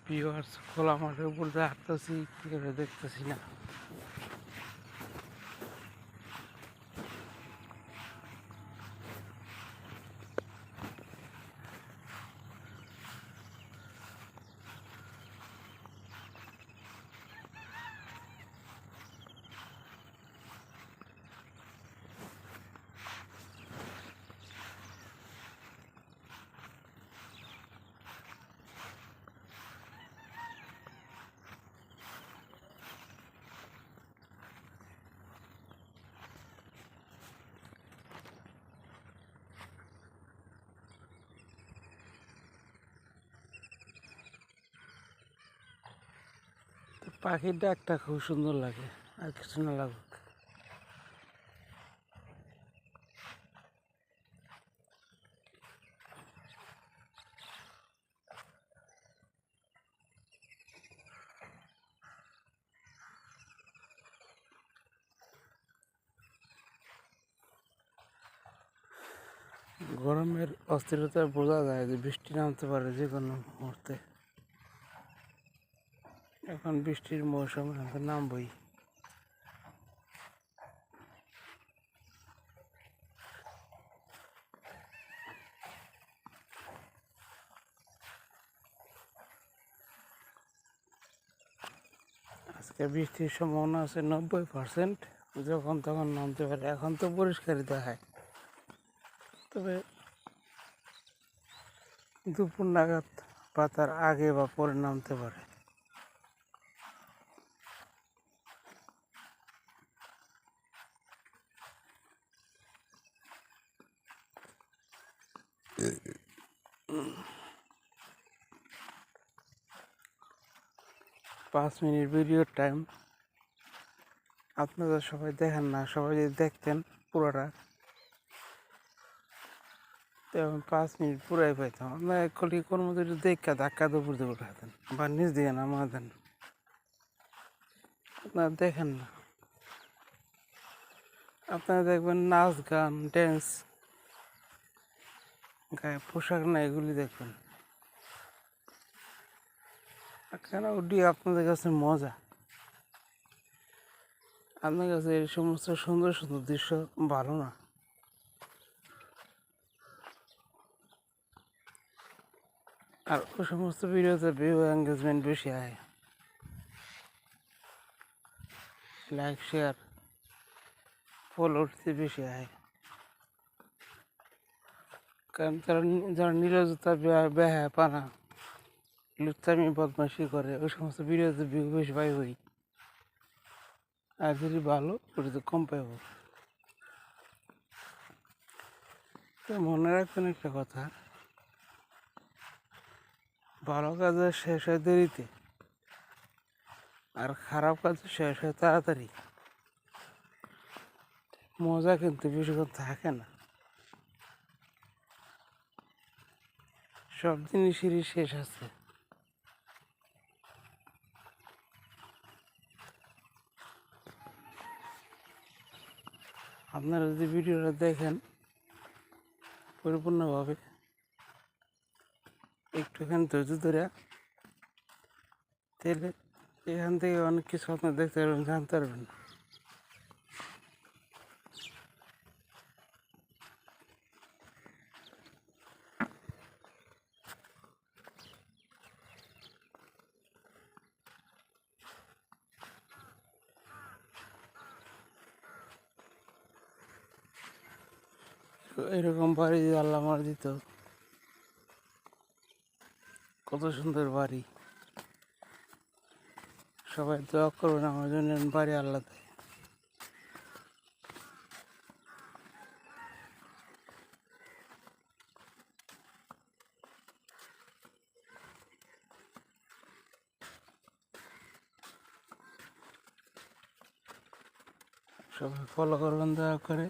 Viewers খোলা মাঠের উপর দিয়ে হাঁটতেছি, কি করে দেখতেছি না। পাখির ডাকটা খুব সুন্দর লাগে, আর কিছু না লাগুক। গরমের অস্থিরতা বোঝা যায় যে বৃষ্টি নামতে পারে যে কোনো মুহূর্তে। এখন বৃষ্টির মৌসুম, এখন নামবই। আজকে বৃষ্টির সম্ভাবনা আছে 90%, যখন তখন নামতে পারে। এখন তো পরিষ্কারই দেখায়, তবে দুপুর নাগাদ বা তার আগে বা পরে নামতে পারে। পাঁচ মিনিট ভিডিওর টাইম, আপনারা সবাই দেখেন না। সবাই যদি দেখতেন পুরোটা, তো আমি 5 মিনিট পুরাই পাইতাম। আপনার একলি কোনো মতো একটু দেখা ধাক্কা দুপুর দিয়ে উঠাতেন বা নিচ দিয়ে নামাতেন। আপনারা দেখেন না, আপনারা দেখবেন নাচ গান ড্যান্স, গায়ে পোশাক না, এগুলি দেখবেন। কেন ওটি আপনাদের কাছে মজা, আপনার কাছে এই সমস্ত সুন্দর সুন্দর দৃশ্য ভালো না? আর ওই সমস্ত ভিডিওতে ভিউ এঙ্গেজমেন্ট বেশি হয়, লাইক শেয়ার ফলোয়ার্স বেশি হয়। কারণ যারা নিরজতা বেহায়া পানা লুচ্চামি বদমাশি করে, ওই সমস্ত ভিডিওতে ভিউ বেশি পাইবই। আর যদি ভালো, ওটাতে কম পাইব। তো মনে রাখবেন একটা কথা, ভালো কাজ শেষ হয় দেরিতে, আর খারাপ কাজ শেষ হয় তাড়াতাড়ি। মজা কিন্তু বেশিক্ষণ থাকে না, সব জিনিসেরই শেষ আছে। আপনারা যদি ভিডিওটা দেখেন পরিপূর্ণভাবে, একটুখানি ধৈর্য ধরে, তাহলে এখান থেকে অনেক কিছু আপনার দেখতে পারবেন, জানতে পারবেন। এরকম বাড়ি যদি আল্লাহ আমার দিত, কত সুন্দর বাড়ি। সবাই দোয়া করবেন আমার জন্য, বাড়ি আল্লাহ দেয়। সবাই ফলো করবেন দয়া করে।